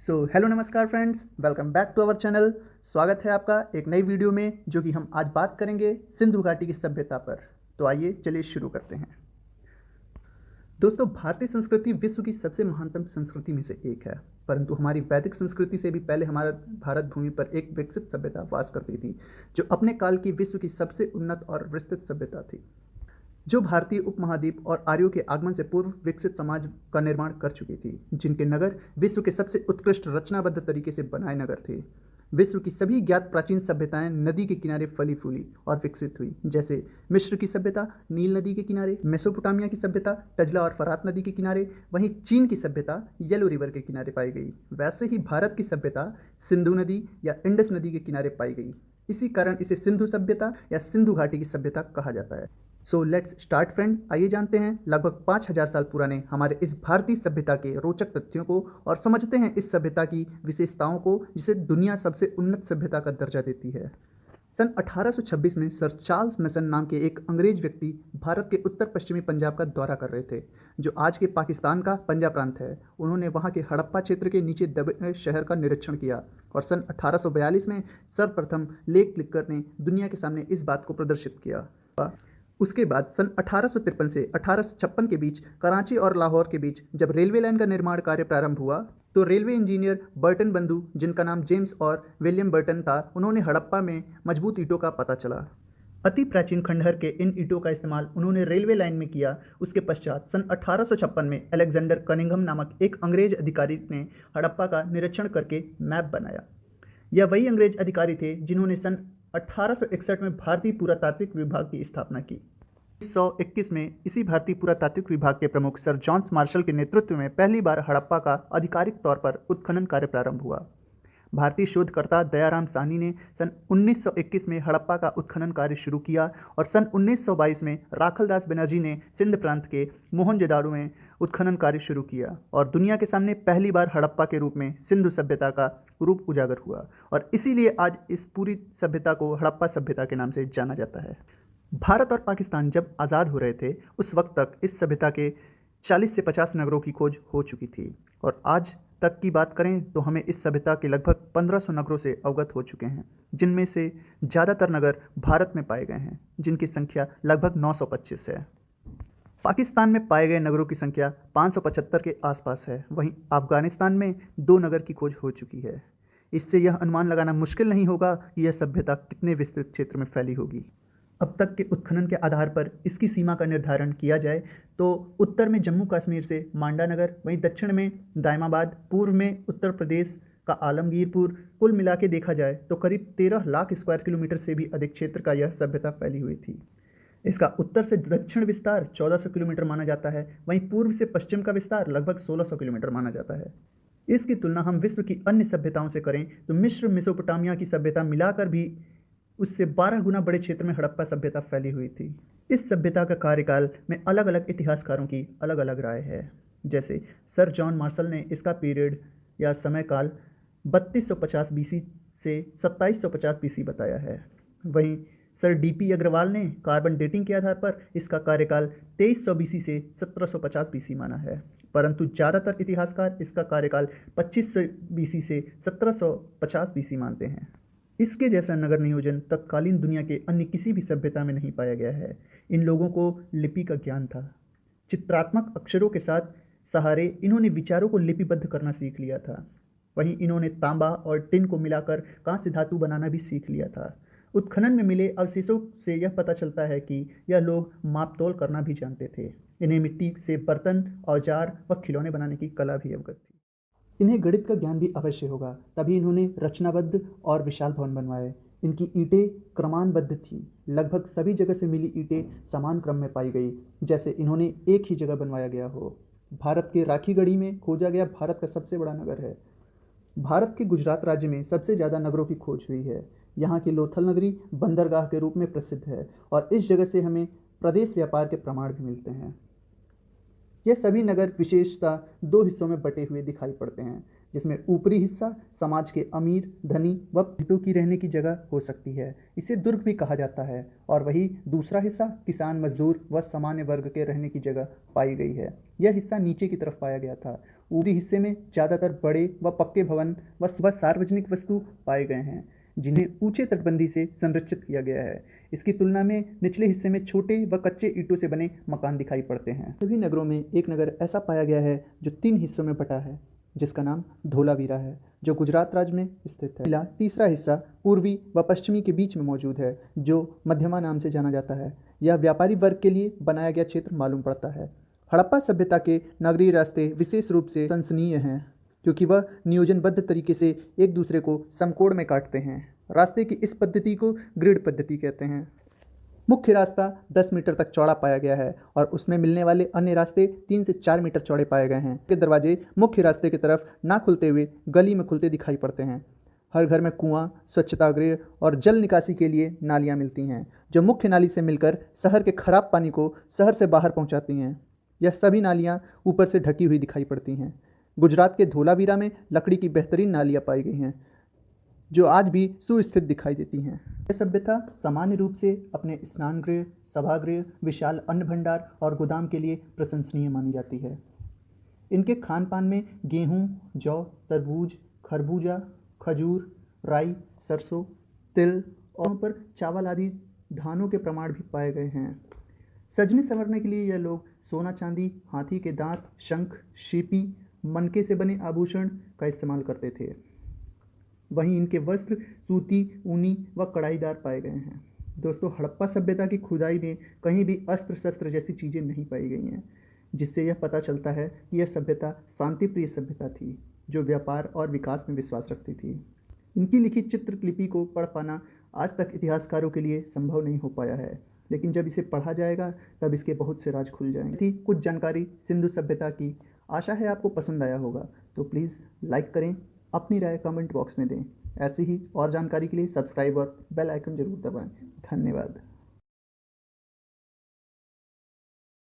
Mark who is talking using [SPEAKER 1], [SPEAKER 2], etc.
[SPEAKER 1] Hello नमस्कार friends, welcome back to our channel. स्वागत है आपका एक नई वीडियो में, जो कि हम आज बात करेंगे सिंधु घाटी की सभ्यता पर। तो आइए चलिए शुरू करते हैं। दोस्तों, भारतीय संस्कृति विश्व की सबसे महानतम संस्कृति में से एक है, परंतु हमारी वैदिक संस्कृति से भी पहले हमारा भारत भूमि पर एक विकसित सभ्यता वास करती थी, जो अपने काल की विश्व की सबसे उन्नत और विस्तृत सभ्यता थी, जो भारतीय उपमहाद्वीप और आर्यों के आगमन से पूर्व विकसित समाज का निर्माण कर चुकी थी, जिनके नगर विश्व के सबसे उत्कृष्ट रचनाबद्ध तरीके से बनाए नगर थे। विश्व की सभी ज्ञात प्राचीन सभ्यताएं नदी के किनारे फली फूली और विकसित हुई, जैसे मिस्र की सभ्यता नील नदी के किनारे, मेसोपोटामिया की सभ्यता टजला और फरात नदी के किनारे, वहीं चीन की सभ्यता येलो रिवर के किनारे पाई गई। वैसे ही भारत की सभ्यता सिंधु नदी या इंडस नदी के किनारे पाई गई। इसी कारण इसे सिंधु सभ्यता या सिंधु घाटी की सभ्यता कहा जाता है। So let's start friend. आइए जानते हैं लगभग 5000 साल पुराने हमारे इस भारतीय सभ्यता के रोचक तथ्यों को और समझते हैं इस सभ्यता की विशेषताओं को, जिसे दुनिया सबसे उन्नत सभ्यता का दर्जा देती है। सन 1826 में सर चार्ल्स मेसन नाम के एक अंग्रेज व्यक्ति भारत के उत्तर पश्चिमी पंजाब का दौरा कर रहे थे, जो आज के पाकिस्तान का पंजाब प्रांत है। उन्होंने वहां के हड़प्पा क्षेत्र के नीचे दबे शहर का निरीक्षण किया और सन 1842 में सर्वप्रथम लेक क्लिकर ने दुनिया के सामने इस बात को प्रदर्शित किया। उसके बाद सन 1853 से 1856 के बीच कराची और लाहौर के बीच जब रेलवे लाइन का निर्माण कार्य प्रारंभ हुआ, तो रेलवे इंजीनियर बर्टन बंधु, जिनका नाम जेम्स और विलियम बर्टन था, उन्होंने हड़प्पा में मजबूत ईंटों का पता चला। अति प्राचीन खंडहर के इन ईंटों का इस्तेमाल उन्होंने रेलवे लाइन में किया। उसके पश्चात सन 1856 में अलेक्जेंडर कनिंघम नामक एक अंग्रेज अधिकारी ने हड़प्पा का निरीक्षण करके मैप बनाया। यह वही अंग्रेज अधिकारी थे जिन्होंने सन 1861 में भारतीय पुरातात्विक विभाग की स्थापना की। 1921 में इसी भारतीय पुरातात्विक विभाग के प्रमुख सर जॉन मार्शल के नेतृत्व में पहली बार हड़प्पा का आधिकारिक तौर पर उत्खनन कार्य प्रारंभ हुआ। भारतीय शोधकर्ता दयाराम साहनी ने सन 1921 में हड़प्पा का उत्खनन कार्य शुरू किया और सन 1922 में राखलदास बनर्जी ने सिंध प्रांत के मोहनजोदाड़ो में उत्खनन कार्य शुरू किया और दुनिया के सामने पहली बार हड़प्पा के रूप में सिंधु सभ्यता का रूप उजागर हुआ, और इसीलिए आज इस पूरी सभ्यता को हड़प्पा सभ्यता के नाम से जाना जाता है। भारत और पाकिस्तान जब आज़ाद हो रहे थे, उस वक्त तक इस सभ्यता के 40 से 50 नगरों की खोज हो चुकी थी, और आज तक की बात करें तो हमें इस सभ्यता के लगभग 1500 नगरों से अवगत हो चुके हैं, जिनमें से ज़्यादातर नगर भारत में पाए गए हैं, जिनकी संख्या लगभग 925 है। पाकिस्तान में पाए गए नगरों की संख्या 575 के आसपास है। वहीं अफगानिस्तान में 2 नगर की खोज हो चुकी है। इससे यह अनुमान लगाना मुश्किल नहीं होगा कि यह सभ्यता कितने विस्तृत क्षेत्र में फैली होगी। अब तक के उत्खनन के आधार पर इसकी सीमा का निर्धारण किया जाए तो उत्तर में जम्मू कश्मीर से मांडा नगर, वहीं दक्षिण में दायमाबाद, पूर्व में उत्तर प्रदेश का आलमगीरपुर, कुल मिला के देखा जाए तो करीब 13 लाख स्क्वायर किलोमीटर से भी अधिक क्षेत्र का यह सभ्यता फैली हुई थी। इसका उत्तर से दक्षिण विस्तार 1400 किलोमीटर माना जाता है, वहीं पूर्व से पश्चिम का विस्तार लगभग 1600 किलोमीटर माना जाता है। इसकी तुलना हम विश्व की अन्य सभ्यताओं से करें तो मिस्र, मेसोपोटामिया की सभ्यता मिलाकर भी उससे 12 गुना बड़े क्षेत्र में हड़प्पा सभ्यता फैली हुई थी। इस सभ्यता का कार्यकाल में अलग अलग इतिहासकारों की अलग अलग राय है। जैसे सर जॉन मार्शल ने इसका पीरियड या समय काल 3250 बीसी से 2750 बीसी बताया है। वहीं सर डीपी अग्रवाल ने कार्बन डेटिंग के आधार पर इसका कार्यकाल 2300 बीसी से 1750 बीसी माना है, परंतु ज़्यादातर इतिहासकार इसका कार्यकाल 2500 बीसी से 1750 बीसी मानते हैं। इसके जैसा नगर नियोजन तत्कालीन दुनिया के अन्य किसी भी सभ्यता में नहीं पाया गया है। इन लोगों को लिपि का ज्ञान था। चित्रात्मक अक्षरों के साथ सहारे इन्होंने विचारों को लिपिबद्ध करना सीख लिया था। वहीं इन्होंने तांबा और टिन को मिलाकर कांस्य धातु बनाना भी सीख लिया था। उत्खनन में मिले अवशेषों से यह पता चलता है कि यह लोग मापतोल करना भी जानते थे। इन्हें मिट्टी से बर्तन, औजार व खिलौने बनाने की कला भी अवगत थी। इन्हें गणित का ज्ञान भी अवश्य होगा, तभी इन्होंने रचनाबद्ध और विशाल भवन बनवाए। इनकी ईंटें क्रमानुबद्ध थीं। लगभग सभी जगह से मिली ईंटें समान क्रम में पाई गई, जैसे इन्होंने एक ही जगह बनवाया गया हो। भारत के राखीगढ़ी में खोजा गया भारत का सबसे बड़ा नगर है। भारत के गुजरात राज्य में सबसे ज़्यादा नगरों की खोज हुई है। यहाँ की लोथल नगरी बंदरगाह के रूप में प्रसिद्ध है और इस जगह से हमें प्रदेश व्यापार के प्रमाण भी मिलते हैं। यह सभी नगर विशेषतः दो हिस्सों में बटे हुए दिखाई पड़ते हैं, जिसमें ऊपरी हिस्सा समाज के अमीर, धनी व हितों की रहने की जगह हो सकती है, इसे दुर्ग भी कहा जाता है, और वही दूसरा हिस्सा किसान, मजदूर व सामान्य वर्ग के रहने की जगह पाई गई है। यह हिस्सा नीचे की तरफ पाया गया था। ऊपरी हिस्से में ज़्यादातर बड़े व पक्के भवन व सार्वजनिक वस्तु पाए गए हैं, जिन्हें ऊंचे तटबंदी से संरक्षित किया गया है। इसकी तुलना में निचले हिस्से में छोटे व कच्चे ईंटों से बने मकान दिखाई पड़ते हैं। सभी नगरों में एक नगर ऐसा पाया गया है जो 3 हिस्सों में बटा है, जिसका नाम धोलावीरा है, जो गुजरात राज्य में स्थित है। तीसरा हिस्सा पूर्वी व पश्चिमी के बीच में मौजूद है, जो मध्यमा नाम से जाना जाता है। यह व्यापारी वर्ग के लिए बनाया गया क्षेत्र मालूम पड़ता है। हड़प्पा सभ्यता के नगरीय रास्ते विशेष रूप से प्रशंसनीय हैं, क्योंकि वह नियोजनबद्ध तरीके से एक दूसरे को समकोण में काटते हैं। रास्ते की इस पद्धति को ग्रिड पद्धति कहते हैं। मुख्य रास्ता 10 मीटर तक चौड़ा पाया गया है और उसमें मिलने वाले अन्य रास्ते 3 से 4 मीटर चौड़े पाए गए हैं। के दरवाजे मुख्य रास्ते की तरफ ना खुलते हुए गली में खुलते दिखाई पड़ते हैं। हर घर में कुआं, स्वच्छता गृह और जल निकासी के लिए नालियां मिलती हैं, जो मुख्य नाली से मिलकर शहर के खराब पानी को शहर से बाहर पहुंचाती हैं। यह सभी नालियां ऊपर से ढकी हुई दिखाई पड़ती हैं। गुजरात के धोलावीरा में लकड़ी की बेहतरीन नालियां पाई गई हैं, जो आज भी सुस्थित दिखाई देती हैं। यह सभ्यता सामान्य रूप से अपने स्नान गृह, सभागृह, विशाल अन्न भंडार और गोदाम के लिए प्रशंसनीय मानी जाती है। इनके खान पान में गेहूँ, जौ, तरबूज, खरबूजा, खजूर, राई, सरसों, तिल और पर चावल आदि धानों के प्रमाण भी पाए गए हैं। सजने संवरने के लिए यह लोग सोना चांदी, हाथी के दांत, शंख, शीपी, मनके से बने आभूषण का इस्तेमाल करते थे। वहीं इनके वस्त्र सूती, ऊनी व कढ़ाईदार पाए गए हैं। दोस्तों, हड़प्पा सभ्यता की खुदाई में कहीं भी अस्त्र शस्त्र जैसी चीज़ें नहीं पाई गई हैं, जिससे यह पता चलता है कि यह सभ्यता शांतिप्रिय सभ्यता थी, जो व्यापार और विकास में विश्वास रखती थी। इनकी लिखित चित्रलिपि को पढ़ पाना आज तक इतिहासकारों के लिए संभव नहीं हो पाया है, लेकिन जब इसे पढ़ा जाएगा तब इसके बहुत से राज खुल जाएंगे। थी कुछ जानकारी सिंधु सभ्यता की। आशा है आपको पसंद आया होगा, तो प्लीज़ लाइक करें, अपनी राय कमेंट बॉक्स में दें। ऐसी ही और जानकारी के लिए सब्सक्राइब और बेल आइकन जरूर दबाएं। धन्यवाद।